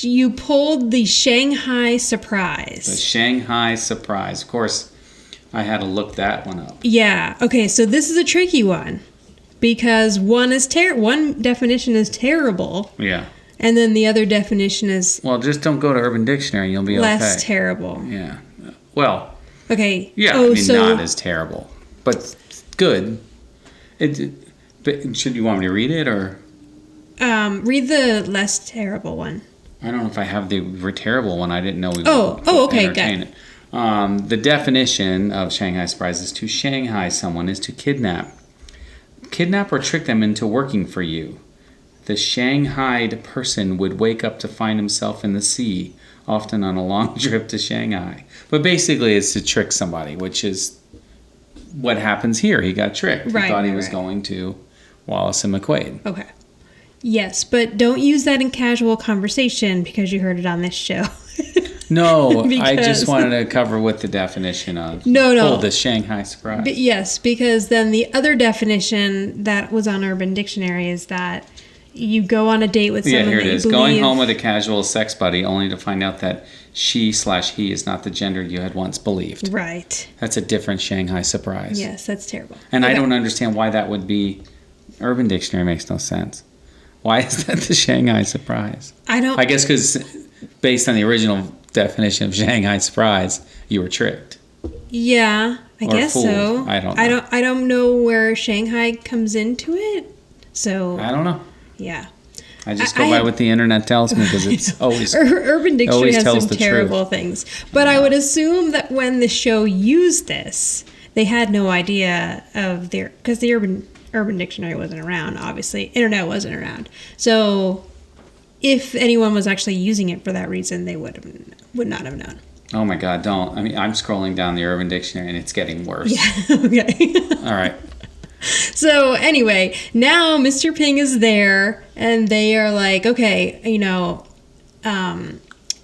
"You pulled the Shanghai surprise." The Shanghai surprise. Of course, I had to look that one up. Yeah. Okay, so this is a tricky one because one definition is terrible. Yeah. And then the other definition is Well, just don't go to Urban Dictionary and you'll be less okay. terrible. Yeah. Well, Okay. yeah, Oh, I mean, so not as terrible, but good. But should you want me to read it or? read the less terrible one. I don't know if I have the terrible one. I didn't know we would okay, entertain good. it. The definition of Shanghai surprise is to Shanghai someone is to kidnap. Kidnap or trick them into working for you. The Shanghaied person would wake up to find himself in the sea, often on a long trip to Shanghai. But basically it's to trick somebody, which is what happens here. He got tricked. He thought he was going to Wallace and McQuaid. Okay. Yes, but don't use that in casual conversation because you heard it on this show. No, I Because- just wanted to cover what the definition of No. the Shanghai surprise. But yes, because then the other definition that was on Urban Dictionary is that you go on a date with someone Yeah, here it that you is. believe... Going home with a casual sex buddy only to find out that she/he is not the gender you had once believed. Right. That's a different Shanghai surprise. Yes, that's terrible. And I Okay. don't understand why that would be. Urban Dictionary makes no sense. Why is that the Shanghai surprise? I guess because based on the original definition of Shanghai surprise, you were tricked. Yeah, I Or guess fooled. so. I don't know. I don't know where Shanghai comes into it. So I don't know. yeah. I just I go by have- what the internet tells me because it's always. Urban Dictionary always has tells some the terrible things. But I would assume that when the show used this, they had no idea of because the Urban Dictionary wasn't around, obviously. Internet wasn't around. So if anyone was actually using it for that reason, they would not have known. Oh my God, don't. I mean, I'm scrolling down the Urban Dictionary and it's getting worse. Yeah, okay. All right. So anyway, now Mr. Ping is there and they are like, okay,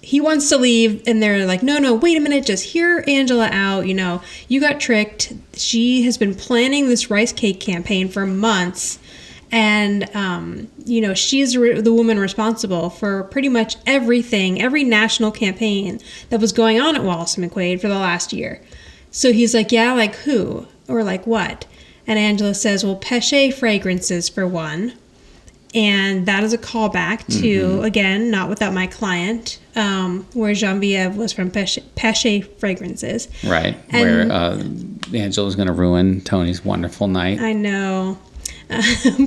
he wants to leave and they're like, no, wait a minute, just hear Angela out. You got tricked. She has been planning this rice cake campaign for months. And, she's the woman responsible for pretty much everything, every national campaign that was going on at Wallace and McQuaid for the last year. So he's like, yeah, like who? Or like what? And Angela says, well, Péché fragrances for one. And that is a callback to, again, Not Without My Client, where Geneviève was from Péché fragrances. Right. And- where Angela's going to ruin Tony's wonderful night. I know.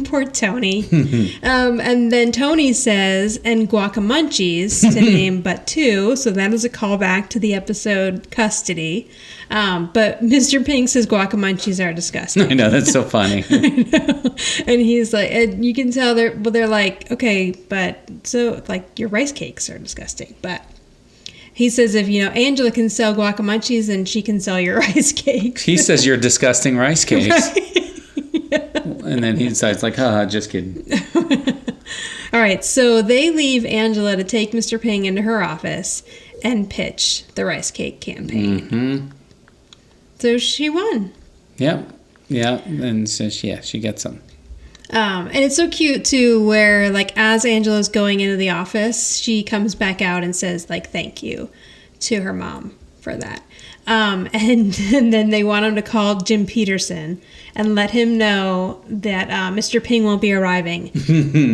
Poor Tony. And then Tony says, and guacamunchies, to name but two. So that is a callback to the episode Custody. But Mr. Ping says guacamunchies are disgusting. I know, that's so funny. And he's like, and you can tell they're like, okay, but so like your rice cakes are disgusting. But he says if Angela can sell guacamunchies, then she can sell your rice cakes. He says you're disgusting rice cakes. Right. And then he decides like, haha, just kidding. All right, so they leave Angela to take Mr. Ping into her office and pitch the rice cake campaign. Mm-hmm. So she won. Yep. Yeah. And so she gets them. And it's so cute too, where like as Angela's going into the office, she comes back out and says like thank you to her mom for that. And then they want him to call Jim Peterson and let him know that Mr. Ping won't be arriving.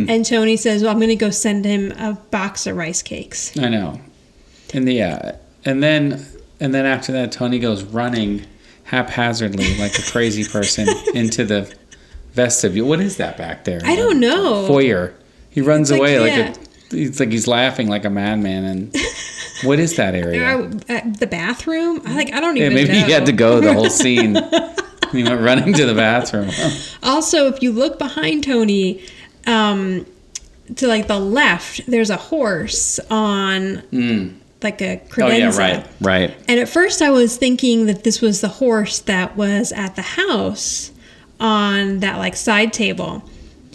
And Tony says, well, I'm going to go send him a box of rice cakes. I know. And then after that, Tony goes running haphazardly like a crazy person into the vestibule. What is that back there? I don't know. Foyer. He runs It's like, away yeah. it's like he's laughing like a madman. And what is that area? The bathroom? I don't even Maybe know. he had to go the whole scene. He went running to the bathroom. Also, if you look behind Tony, to like the left, there's a horse on like a credenza. Oh yeah, right. And at first I was thinking that this was the horse that was at the house on that like side table.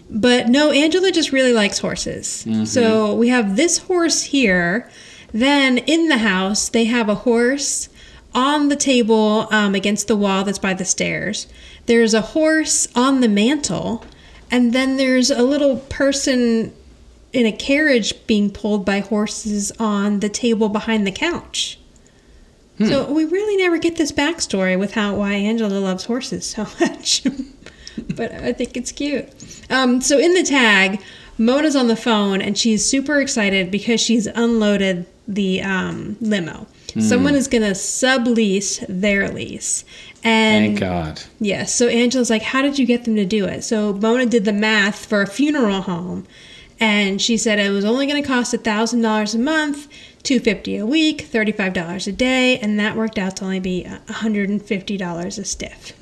But no, Angela just really likes horses. Mm-hmm. So we have this horse here. Then in the house, they have a horse on the table against the wall that's by the stairs. There's a horse on the mantle. And then there's a little person in a carriage being pulled by horses on the table behind the couch. So we really never get this backstory with why Angela loves horses so much. But I think it's cute. So in the tag, Mona's on the phone and she's super excited because she's unloaded the limo. Someone is going to sublease their lease. And Thank God. yeah, so Angela's like, how did you get them to do it? So Mona did the math for a funeral home, and she said it was only going to cost $1,000 a month, $250 a week, $35 a day, and that worked out to only be $150 a stiff.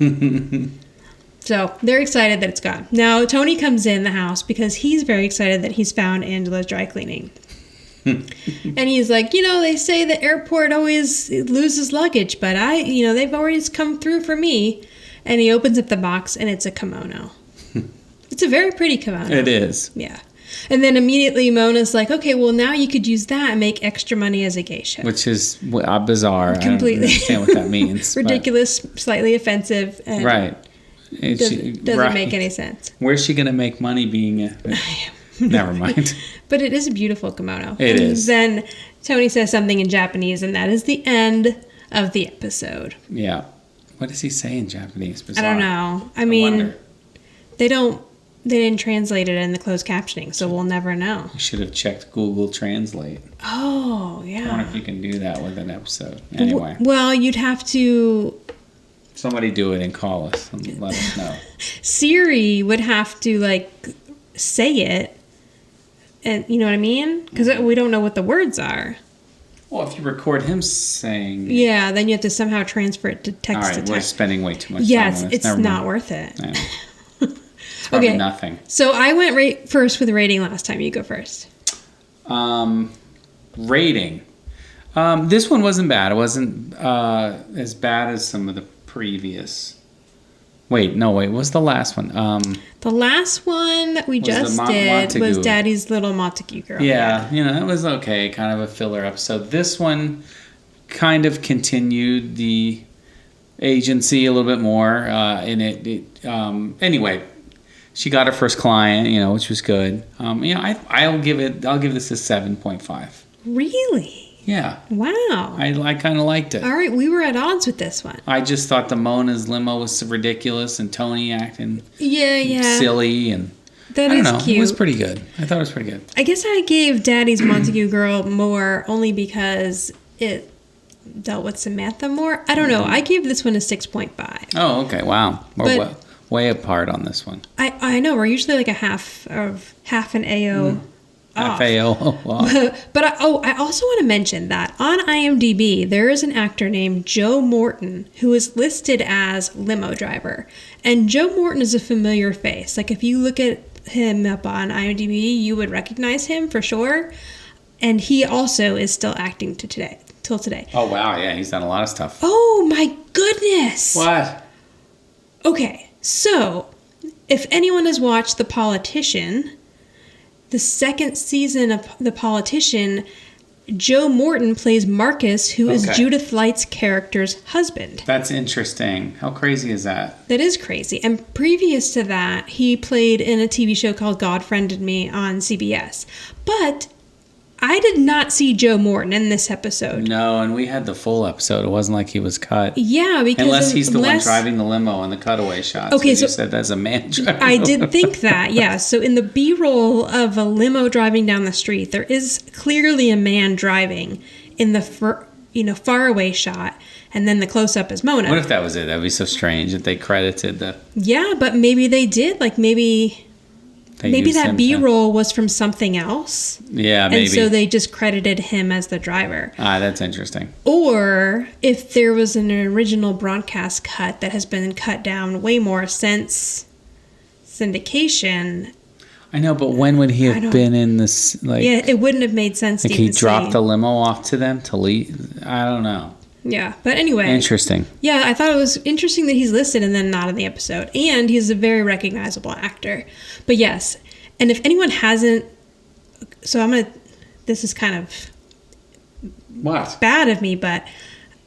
So they're excited that it's gone. Now Tony comes in the house because he's very excited that he's found Angela's dry cleaning. And he's like, they say the airport always loses luggage, but they've always come through for me. And he opens up the box and it's a kimono. It's a very pretty kimono. It is. Yeah. And then immediately Mona's like, okay, well now you could use that and make extra money as a geisha. Which is bizarre. Completely. I don't understand what that means. Ridiculous, slightly offensive. And Right. doesn't make any sense. Where's she going to make money being Never mind. But it is a beautiful kimono. It is. Then Tony says something in Japanese, and that is the end of the episode. Yeah. What does he say in Japanese? Bizarre. I don't know. I mean, they didn't translate it in the closed captioning, so we'll never know. You should have checked Google Translate. Oh, yeah. I wonder if you can do that with an episode. Anyway. Well, you'd have to... Somebody do it and call us and let us know. Siri would have to, say it. And you know what I mean? Because we don't know what the words are. Well, if you record him saying... Yeah, then you have to somehow transfer it to text to text. All right, we're spending way too much time on this. It's not worth it. It's probably nothing. So I went first with rating last time. You go first. Rating. This one wasn't bad. It wasn't as bad as some of the previous... Wait, what was the last one? The last one that we just did was Daddy's Little Montague Girl. Yeah, it was okay. Kind of a filler episode. This one kind of continued the agency a little bit more. Anyway, she got her first client, which was good. I'll give this a 7.5. Really? Yeah. Wow. I kind of liked it. All right, we were at odds with this one. I just thought the Mona's limo was ridiculous and Tony acting silly and that I don't is know. cute. It was pretty good. I thought it was pretty good. I guess I gave Daddy's Montague Girl more only because it dealt with Samantha more. I don't know. I gave this one a 6.5. Oh, okay. Wow. We're way apart on this one. I know. We're usually like a half an AO. FAO. Wow. But I also want to mention that on IMDb there is an actor named Joe Morton who is listed as limo driver, and Joe Morton is a familiar face. Like if you look at him up on IMDb, you would recognize him for sure. And he also is still acting till today. Oh wow, yeah, he's done a lot of stuff. Oh my goodness! What? Okay, so if anyone has watched The Politician. The second season of The Politician, Joe Morton plays Marcus, who is Judith Light's character's husband. That's interesting. How crazy is that? That is crazy. And previous to that, he played in a TV show called God Friended Me on CBS. But I did not see Joe Morton in this episode. No, and we had the full episode. It wasn't like he was cut. Yeah, because... Unless he's the one driving the limo in the cutaway shots. Okay, so... You said that's a man driving I did think that, yeah. So in the B-roll of a limo driving down the street, there is clearly a man driving in the faraway shot, and then the close-up is Mona. What if that was it? That would be so strange that they credited the... Yeah, but maybe they did. Like, maybe that B-roll was from something else. Yeah, maybe. And so they just credited him as the driver. Ah, that's interesting. Or if there was an original broadcast cut that has been cut down way more since syndication. I know, but when would he have been in this? Yeah, it wouldn't have made sense to he dropped the limo off to them to leave? I don't know. Yeah, but anyway. Interesting. Yeah, I thought it was interesting that he's listed and then not in the episode. And he's a very recognizable actor. But yes, and if anyone hasn't... So this is kind of... What? Bad of me, but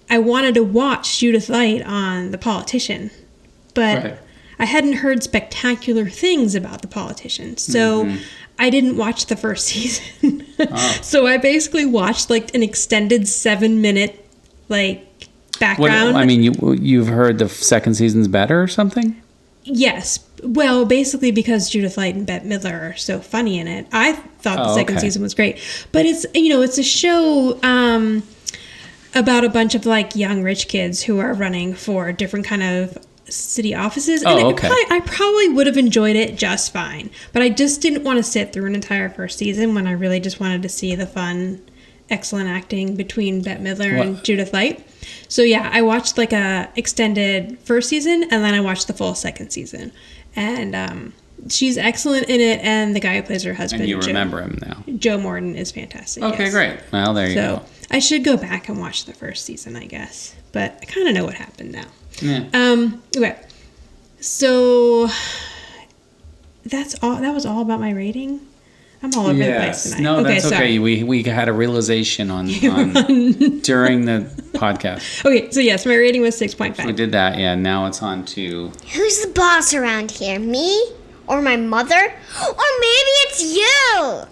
I wanted to watch Judith Light on The Politician, but Right. I hadn't heard spectacular things about The Politician, so I didn't watch the first season. So I basically watched like an extended 7-minute like background. I mean, you've heard the second season's better or something? Yes. Well, basically because Judith Light and Bette Midler are so funny in it. I thought the second season was great. But it's, it's a show about a bunch of like young rich kids who are running for different kind of city offices. And I probably would have enjoyed it just fine. But I just didn't want to sit through an entire first season when I really just wanted to see the fun, excellent acting between Bette Midler and Judith Light. So yeah, I watched like a extended first season and then I watched the full second season. And she's excellent in it, and the guy who plays her husband, And you remember him now. Joe Morton, is fantastic. Okay, great. Well, there you go. I should go back and watch the first season, I guess. But I kind of know what happened now. Yeah. Okay. So that's all. That was all about my rating. I'm all over the place tonight. No, okay, that's okay. sorry. We had a realization on during the podcast. Okay, so yes, my rating was 6.5. We did that, yeah. Now it's on to... Who's the boss around here? Me? Or my mother? Or maybe it's you!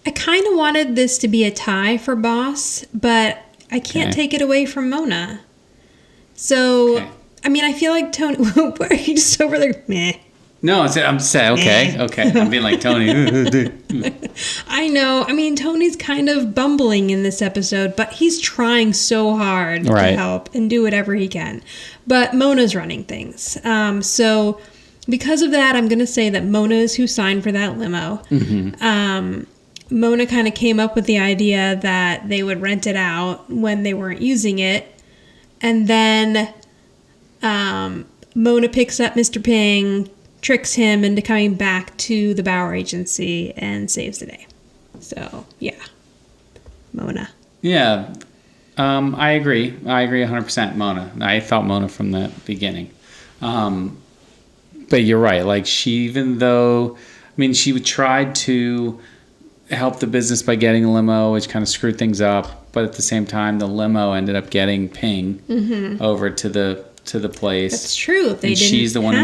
I kind of wanted this to be a tie for boss, but I can't take it away from Mona. So, I mean, I feel like Tony... Why are you just over there? Meh. No, I'm saying, okay. I'm being like Tony. I know. I mean, Tony's kind of bumbling in this episode, but he's trying so hard to help and do whatever he can. But Mona's running things. So because of that, I'm going to say that Mona is who signed for that limo. Mona kind of came up with the idea that they would rent it out when they weren't using it. And then Mona picks up Mr. Ping, tricks him into coming back to the Bauer agency and saves the day. So, yeah. Mona. Yeah. I agree. 100% Mona. I thought Mona from the beginning. But you're right. Like, she tried to help the business by getting a limo, which kind of screwed things up. But at the same time, the limo ended up getting Ping over to the place. That's true. She's the one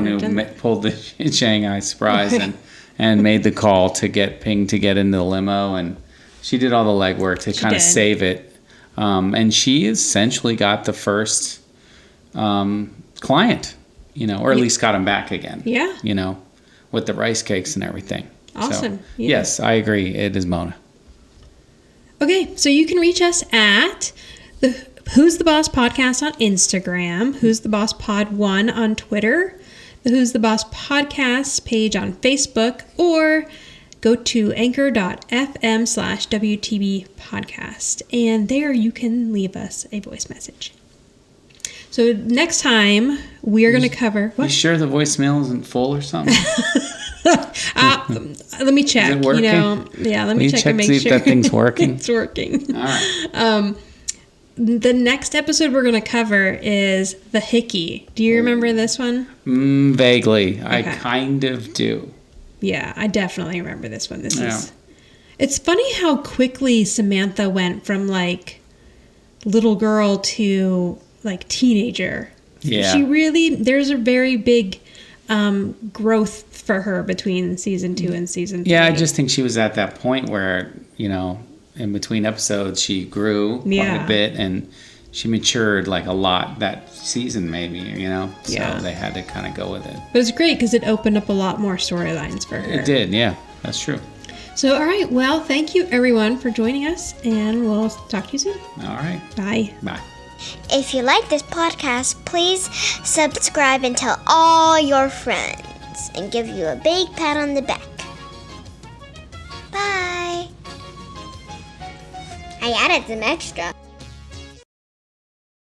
who pulled the Shanghai surprise and made the call to get Ping to get into the limo, and she did all the legwork to kind of save it. And she essentially got the first client, or at least got him back again. Yeah. With the rice cakes and everything. Awesome. So, yes, I agree. It is Mona. Okay, so you can reach us at the Who's the Boss Podcast on Instagram, Who's the Boss Pod 1 on Twitter, the Who's the Boss Podcast page on Facebook, or go to anchor.fm/WTB podcast. And there you can leave us a voice message. So next time we are going to cover... What? You sure the voicemail isn't full or something? Let me check. Is it working? Let me check and make see sure if that thing's working. It's working. All right. The next episode we're going to cover is the Hickey. Do you remember this one? Vaguely. Okay. I kind of do. Yeah, I definitely remember this one. It's funny how quickly Samantha went from like little girl to like teenager. Yeah. There's a very big growth for her between season 2 and season 3. Yeah, I just think she was at that point where, in between episodes, she grew quite a bit and she matured like a lot that season, maybe, So they had to kind of go with it. But it was great because it opened up a lot more storylines for her. It did, yeah. That's true. So, all right. Well, thank you, everyone, for joining us, and we'll talk to you soon. All right. Bye. Bye. If you like this podcast, please subscribe and tell all your friends and give you a big pat on the back. Bye. I added some extra.